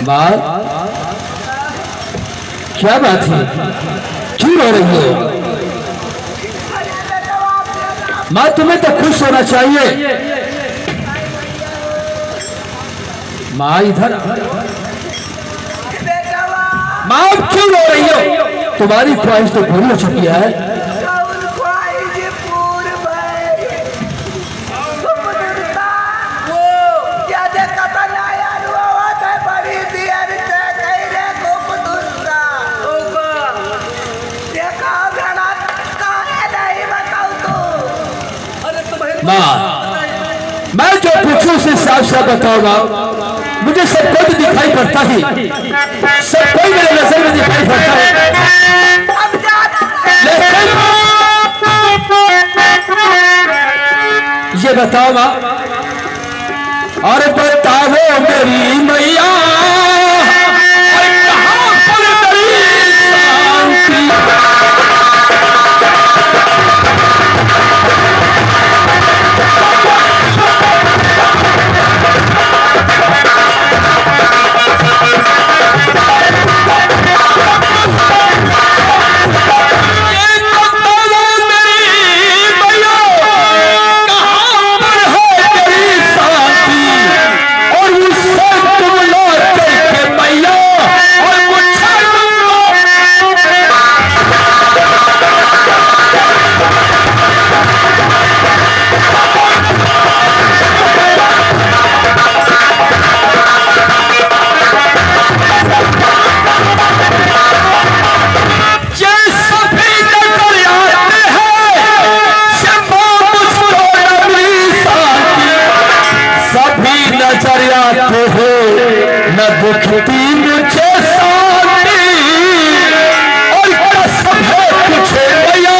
बात क्या बात है, क्यों रो रही हो? माँ तुम्हें तो खुश होना चाहिए। माँ इधर, माँ क्यों रो रही हो? तुम्हारी ख्वाहिश तो पूरी हो चुकी है। माँ मैं जो पूछूं उसे साफ साफ बताऊंगा। मुझे सब कुछ दिखाई पड़ता ही, सब कोई मेरे नजर में दिखाई पड़ता है, लेकिन ये बताओ माँ, और बताओ मेरी मैया कहाँ पर तेरी शांति? दुखती मुझे शांति और कसम है तुझे मैया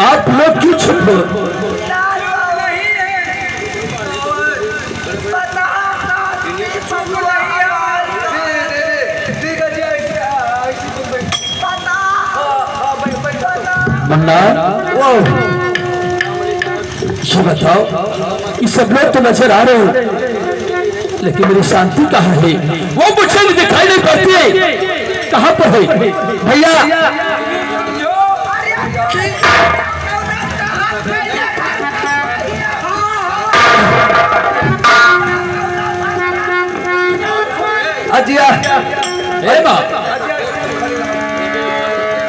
आप लोग क्यों चुप हो? मन्ना ये बताओ, ये सब लोग तो नजर आ रहे हो, लेकिन मेरी शांति कहाँ है? वो मुझे दिखाई नहीं पड़ती है, कहाँ पर है? भैया अजिया,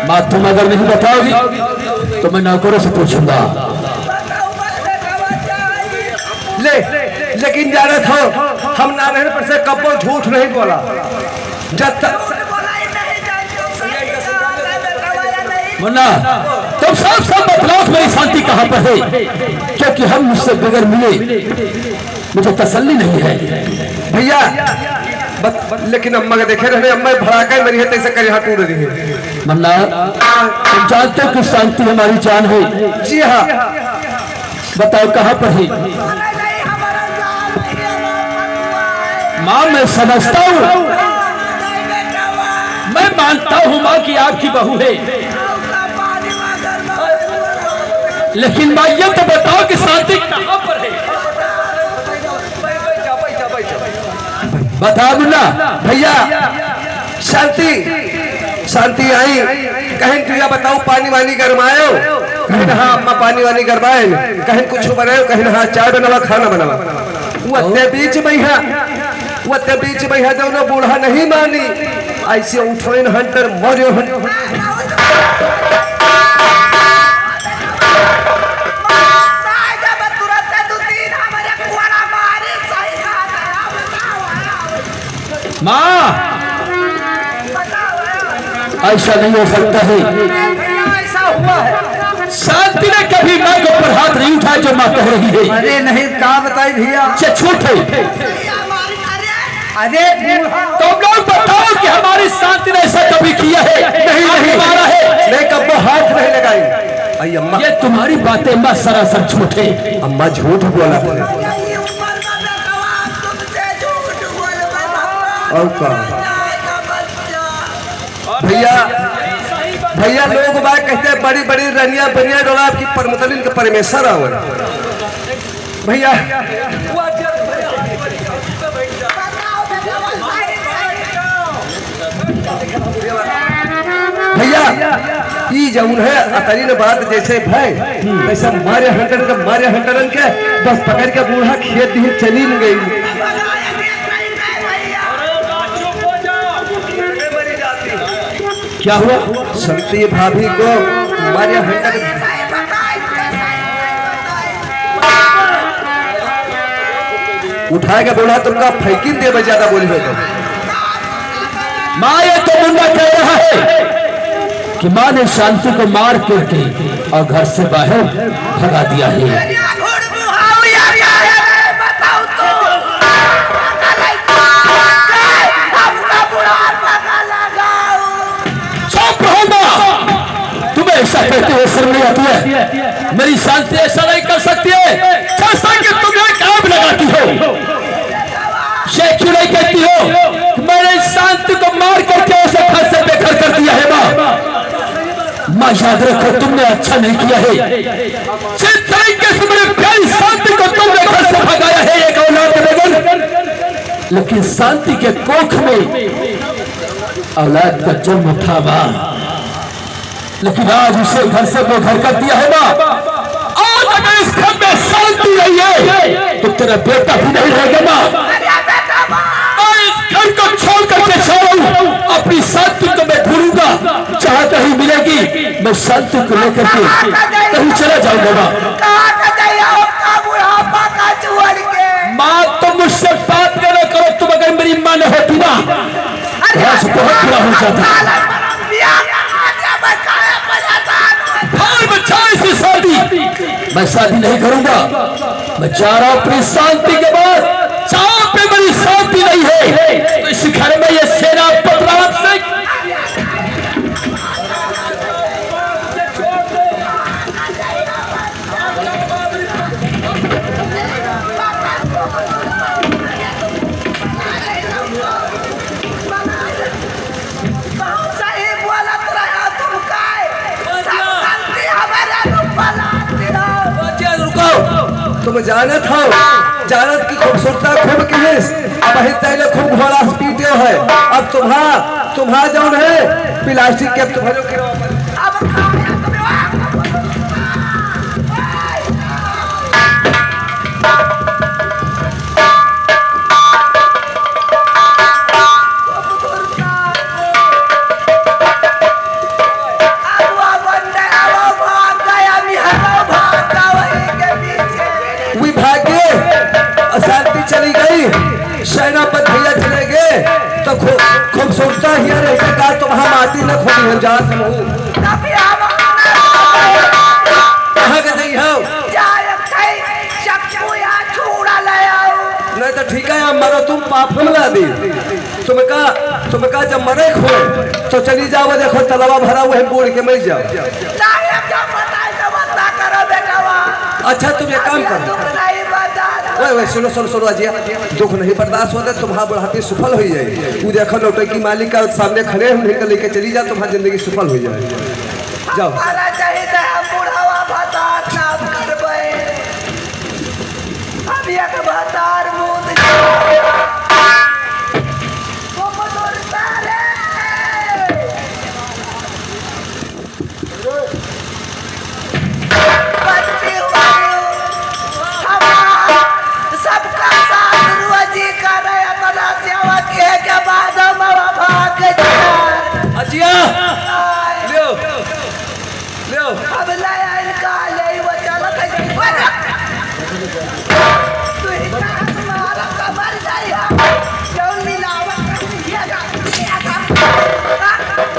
माँ तुम अगर नहीं बताओगी तो मैं नौकरों से पूछूंगा। लेकिन जाना था, हम ना रहने पर से कब्बो झूठ नहीं बोला। जब तक मुन्ना तुम सब बतलाओ मेरी शांति कहाँ पर है, क्योंकि हम मुझसे बगैर मिले मुझे तसल्ली नहीं है। भैया लेकिन अम्मा के देखे रहे, अम्मा भड़ाका मेरी है तैसे कर यहाँ टूट रही है। मन्ना तुम जानते हो कि शांति हमारी जान है। जी हाँ, बताओ कहाँ पर है? माँ मैं समझता हूँ, मैं मानता हूँ माँ की आपकी बहू है, लेकिन माँ ये तो बताओ कि शांति कहाँ पर है? बता मुन्ना। भैया शांति आई कहीं तुझे बताओ, पानी वानी गरमायो, कहीं ना अम्मा पानी वानी गरमाए, कहीं कुछ बनायो, कहीं ना चाय बनावा, खाना बनावा। वो बीच में जो ना बूढ़ा नहीं मानी, ऐसे उठोइन हंटर मरियो माँ ऐसा नहीं हो सकता है, ऐसा हुआ है। शांति ने कभी माँ के ऊपर हाथ नहीं उठाया जो माँ कह रही है। अरे नहीं, क्या बताई भैया, झूठ है। अरे तुम लोग बताओ कि हमारी शांति ने बातें माँ सरासर झूठ है। अम्मा झूठ बोला था और का भैया भैया लोग बात कहते हैं बड़ी बड़ी रनिया बनिया डोला की परमतलिन के परमेश्वर आओ भैया भैया ई जौन है अतरीन बात जैसे भाई वैसा मारे हंटरन के बस पकड़ के बूढ़ा खेत ही चली गई। क्या हुआ? संती भाभी को मारे हंटर उठा के बोला तुमका फैकिन दे ज्यादा बोली हो तो माँ ये तो मुंडा कह रहा है कि माँ ने शांति को मार करके और घर से बाहर भगा दिया है। तुम्हें ऐसा कहते हुए शर्म नहीं आती है? मेरी शांति ऐसा नहीं कर सकती है जैसा कि तुम्हें काम लगाती हो। क्यों नहीं कहती हो मैंने शांति को मार करके उसे घर से बेघर कर दिया है? माँ याद रखो तुमने अच्छा नहीं किया है। जिस तरीके से मेरे प्यारी शांति को तुमने घर से भगाया है एक औलाद के बगैर, लेकिन शांति के कोख में औलाद का जन्म था माँ, लेकिन आज उसे घर से बेघर कर दिया है माँ। आज अगर इस घर में शांति नहीं है तो तेरा बेटा भी नहीं रहेगा माँ। घर को छोड़ करके छोड़ूं अपनी शांति को मैं ढूंढूंगा, जहां कहीं मिलेगी मैं शांति को लेकर के कहीं चला जाऊंगा माँ। तुम मुझसे बात करना करो, तुम अगर मेरी माँ न होती ना बहुत बुरा हो जाता। ऐसी शादी मैं शादी नहीं करूंगा। मैं जा रहा हूं अपनी शांति के बाद। जहां पे मेरी शांति नहीं है तो इस घर में ये सेना पतरात से तुम जानत हो जानत की खूबसूरता खूब की है। अब पहले खूब घोड़ा पीटे है। अब तुम्हारा जौन है प्लास्टिक के तुम्हारे चली गई। सेनापति भैया चले गए तो खूबसूरता ही रहेगा। तुम्हारा माटी न खोली हम जात कहाँ के नहीं हो नहीं तो ठीक है मरो तुम पाप मिला दी। तुम्हें जब मरे खो तो चली जाओ देखो तलावा भरा हुआ है बूढ़ के मर जाओ। अच्छा तुम ये काम करो सुनो अजिया दुख नहीं बर्दाश्त होता तुम्हारा बुढ़ापी सफल हो जाए। तू देखो नौटे की मालिक का सामने खड़े हम लेकर चली जाओ तुम्हारी जिंदगी सफल हो जाए। जाओ अजिया ले अब लाया इनका ले वो चला तू ही हमारा कमर जाया क्यों मिलावा ये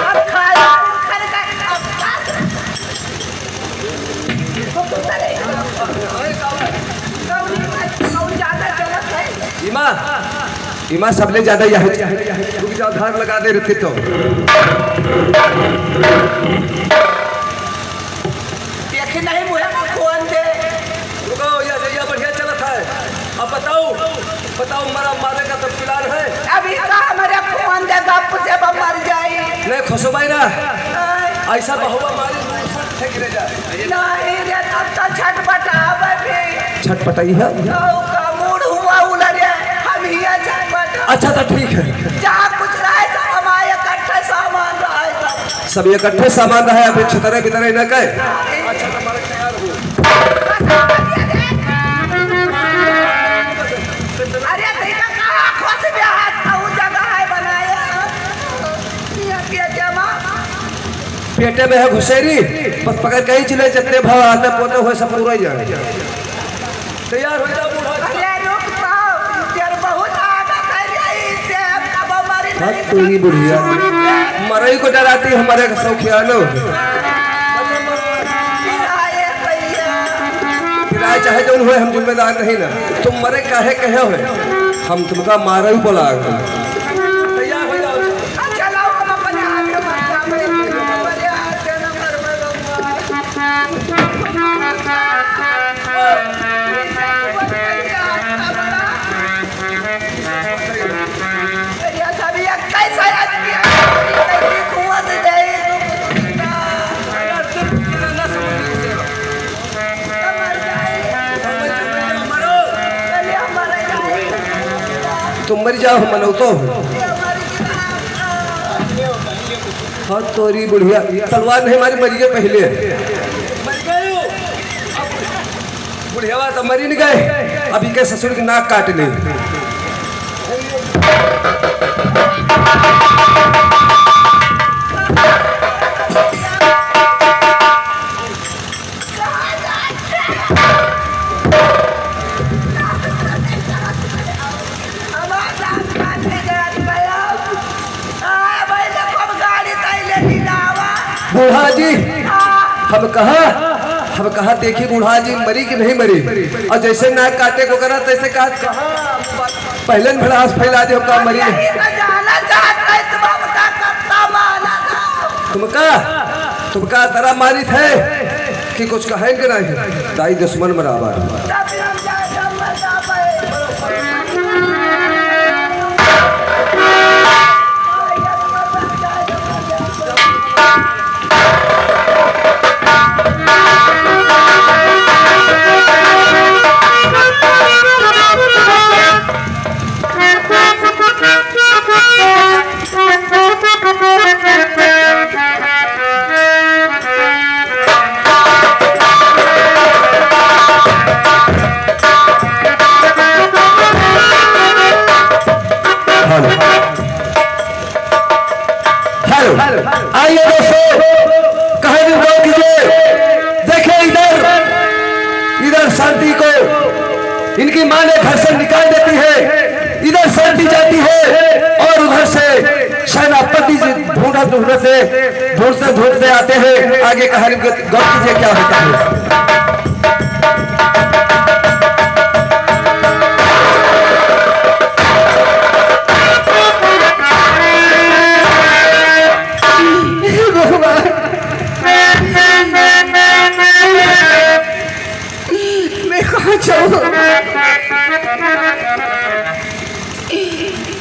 अब खाया कर इमा सबले ज्यादा यह रुक जाओ धार लगा दे रहे तो देखे नहीं मुझे बताओ बताओ, मरा मारे का तो प्लान है। अभी कहा मेरे फोन दे गप से मर जाई। नहीं खुशो भाई ना, ऐसा बहुआ मारी फेंक रे जा। नहीं रे तब तो छटपटावे भी। छटपटाई है का मूड हुआ उलरे हम ही छटपटा। अच्छा तो ठीक है, जहाँ कुछ रहे सब हमारे इकट्ठे सामान रहे सब इकट्ठे सामान रहे, अभी छतरे बितरे न गए। अरे देखा कहाँ खुश ब्याह था, उस जगह है बनाया। पेटे में है घुसेरी, बस पकड़ कहीं चले, जितने भाव आते पोते हुए सब पूरा ही जाए। तैयार हो जाओ बूढ़ा। अरे रुक पाओ, तेरे बहुत आदत है यही से, अब कब हमारी नहीं पूरी बुढ़िया मरई को डराती हमारे सौखियानो। किराए चाहे जो हुए, हम जिम्मेदार नहीं ना। तुम मरे काहे कहे हुए, हम तुमका मारा ही बोला। तैयार हो जाओ। चलो हम अपने हाथ में अपने हाथ से नंबर में ये सभी कैसा आदमी है, कुआं से दे तुम मर जाओ, हम मनो तो हाँ तोरी बुढ़िया तलवार नहीं मारी, मरी गए पहले। बुढ़िया तो मरी नहीं गए, अभी के ससुर की नाक काट ले। बूढ़ा जी हम कहा देखिए बूढ़ा जी मरी कि नहीं मरी, और जैसे नाक काटे को करा तैसे कहा पहले भड़ास फैला दे, कहा मरी नहीं। तुमका तरा मारी थे कि कुछ कहे कि नहीं, दाई दुश्मन बराबर। आइए दोस्तों, कहानी बोल कीजिए। देखे इधर शांति को इनकी मां ने घर से निकाल देती है, इधर शांति जाती है, और उधर से सेनापति जी ढूंढते आते हैं। आगे कहानी गौर कीजिए क्या होता है।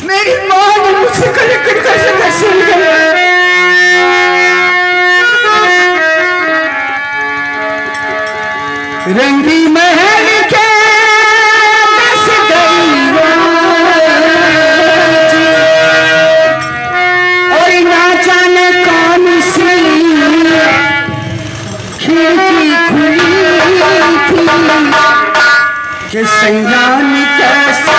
मेरी माँ ने मुझसे कैसे रंगी महल के बस गई और ना जाने कौन सी खिड़की खुली थी कि संज्ञान कैसे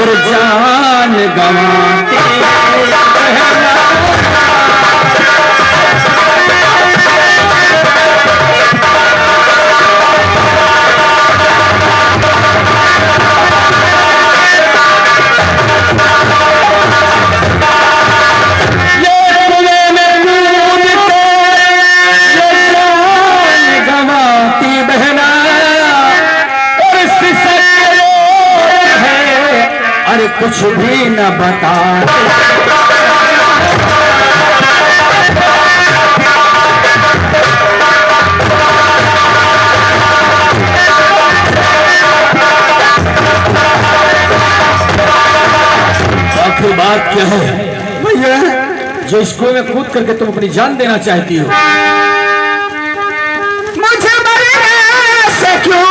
और जान गंवाती बहना। कुछ भी न बता आखिर बात क्या है भैया जो स्कूल में कूद करके तुम अपनी जान देना चाहती हो? मुझे मरने से क्यों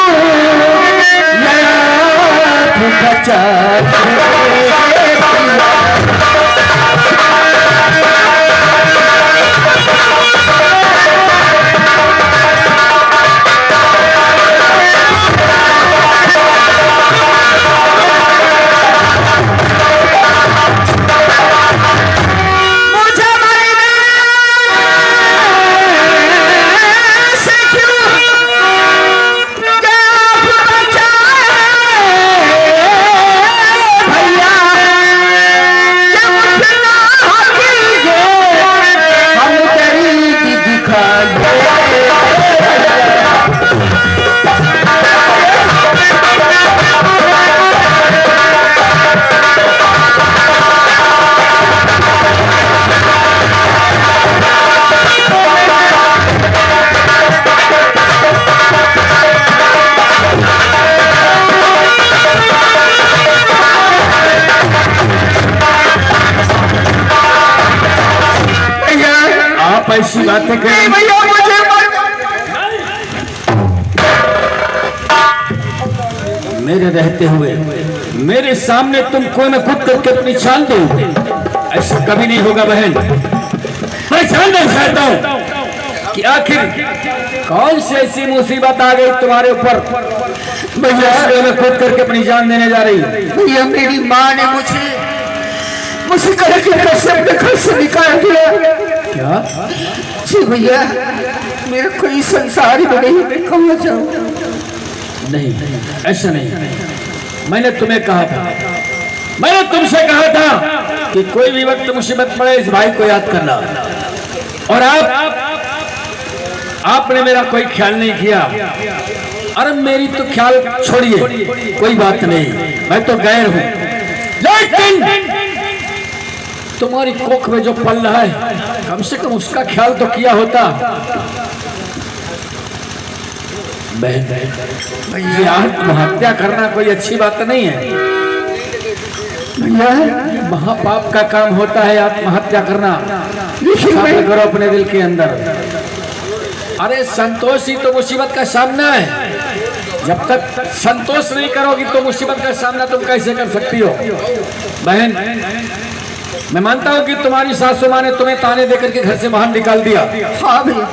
ऐसी बातें करें भैया मेरे रहते हुए मेरे सामने तुम कोई न खुद करके अपनी छाल दो, ऐसा कभी नहीं होगा बहन। मैं जानना चाहता हूँ कि आखिर कौन सी ऐसी मुसीबत आ गई तुम्हारे ऊपर भैया मैं खुद करके अपनी जान देने जा रही हूँ। भैया मेरी माँ ने मुझे घर के अपने घर से निकाल दिया। क्या? जी भैया मेरा कोई संसार ही नहीं, कहाँ जाऊँ? नहीं ऐसा नहीं, मैंने तुम्हें कहा था, मैंने तुमसे कहा था कि कोई भी वक्त मुसीबत पड़े इस भाई को याद करना, और आपने मेरा कोई ख्याल नहीं किया। अरे मेरी तो ख्याल छोड़िए, कोई बात नहीं, मैं तो गैर हूं, लेकिन तुम्हारी कोख में जो पल रहा है कम से कम उसका ख्याल तो किया होता। बहन ये आत्महत्या करना कोई अच्छी बात नहीं है भैया, महापाप का काम होता है आत्महत्या करना। करो अपने दिल के अंदर, अरे संतोष ही तो मुसीबत का सामना है, जब तक संतोष नहीं करोगी तो मुसीबत का सामना तुम कैसे कर सकती हो? बहन मैं मानता हूँ कि तुम्हारी सासू माँ ने तुम्हें ताने देकर के घर से बाहर निकाल दिया। हाँ भैया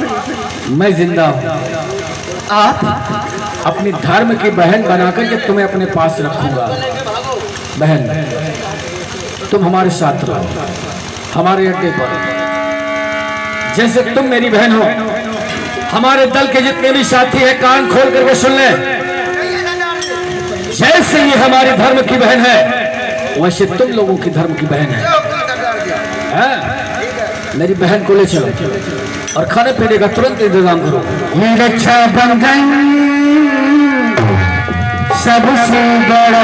मैं जिंदा हूँ, आप अपनी धर्म की बहन बनाकर के तुम्हें अपने पास रखूंगा। बहन तुम हमारे साथ रहो, हमारे अड्डे पर, जैसे तुम मेरी बहन हो। हमारे दल के जितने भी साथी हैं कान खोल करके सुन ले, जैसे ये हमारे धर्म की बहन है वैसे तुम लोगों की धर्म की बहन है। मेरी बहन को ले चलो और खाने पीने का तुरंत इंतजाम करो। रक्षाबंधन सबसे बड़ा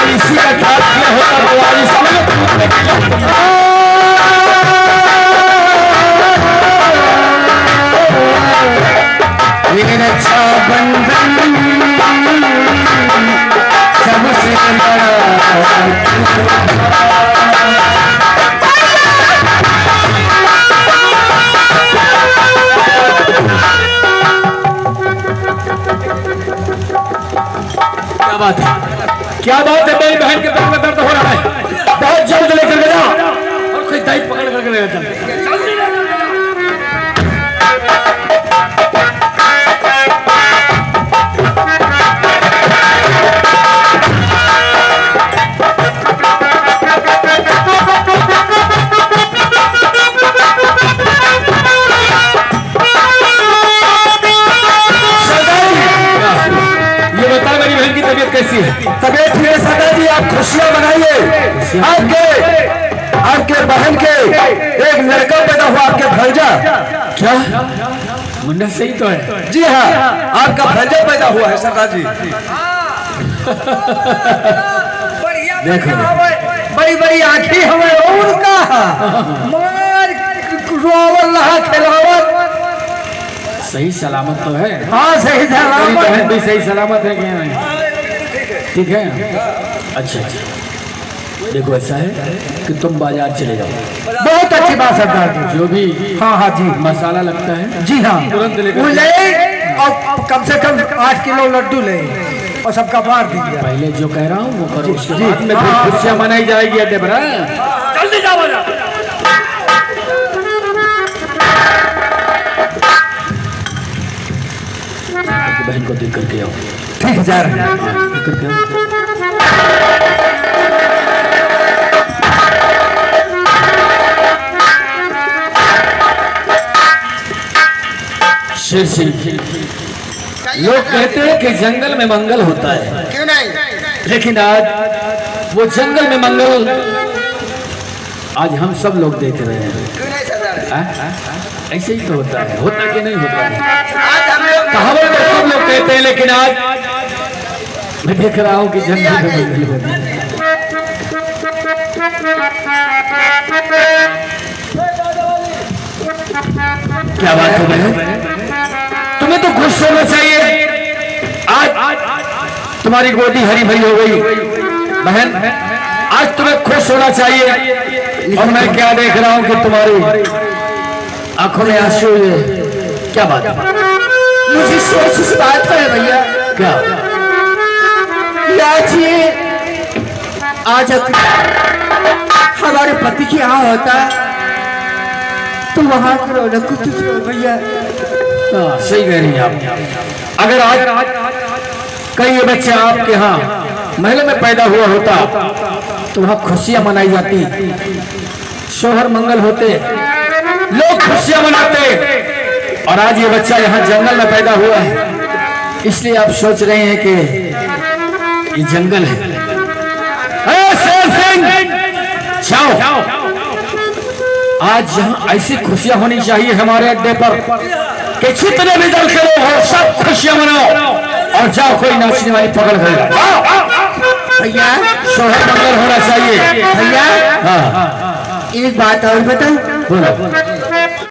इसी का ख्याल किया होता रक्षाबंधन सबसे बड़ा क्या बात है मेरी बहन के पेट में दर्द हो रहा है, बहुत जल्द लेकर गया और कोई दाई पकड़ करके ले जाता। क्या मुन्ना सही तो है? जी हाँ, आपका भांजा पैदा हुआ है सरदार जी। देखो बड़ी बड़ी आंखें हमें उनका मार रोवल रहा खिलावल। सही सलामत तो है। हाँ सही सलामत बहन भी सही सलामत है क्या नहीं? ठीक है। अच्छा अच्छा, देखो ऐसा है कि तुम बाजार चले जाओ। बहुत अच्छी बात सरदार जी। जो भी हाँ हाँ जी मसाला लगता है जी हाँ तुरंत लेकर वो ले और कम से कम 8 किलो लड्डू ले और सबका बांट दीजिए। पहले जो कह रहा हूँ वो करो, उसके बाद में फिर खुशियाँ मनाई जाएगी अड्डे पर। जल्दी जाओ बाजार। आपकी बहन को देख करके आओ। ठीक है जा रहे हैं। देख करके आओ। शेर सिंह, लोग कहते हैं कि जंगल में मंगल होता है, क्यों नहीं? लेकिन आज वो जंगल में मंगल आज हम सब लोग देख रहे हैं। क्यों नहीं सरदार? ऐसे ही तो होता है, होता कि नहीं होता है? आज हम लोग कहावत तो सब लोग कहते हैं, लेकिन आज मैं देख रहा हूँ कि जंगल में मंगल होता है। क्या बात है बहन, तुम्हें तो खुश होना चाहिए। आज तुम्हारी गोदी हरी भरी हो गई बहन, आज तुम्हें खुश होना चाहिए। और मैं क्या देख रहा हूं कि तुम्हारी आंखों में आंसू है। क्या बात है? मुझे सोच इस बात का है भैया। क्या? आज हमारे पति की यहाँ होता तो वहाँ की रौनक कुछ भैया। हाँ, सही कह रही हैं आप। अगर आज कहीं ये बच्चे आपके यहाँ महल में पैदा हुआ होता तो वहाँ खुशियां मनाई जाती, शोहर मंगल होते, लोग खुशियां मनाते। और आज ये बच्चा यहाँ जंगल में पैदा हुआ है, इसलिए आप सोच रहे हैं कि ये जंगल है। शेर सिंह, जाओ, आज यहाँ ऐसी खुशियां होनी चाहिए हमारे अड्डे पर कि जितने भी दल के लोग हो सब खुशियां मनाओ। और जाओ, कोई नाचने वाली पकड़ कर भैया शोहर मंगल होना चाहिए भैया हाँ। एक बात और बताओ। बोलो।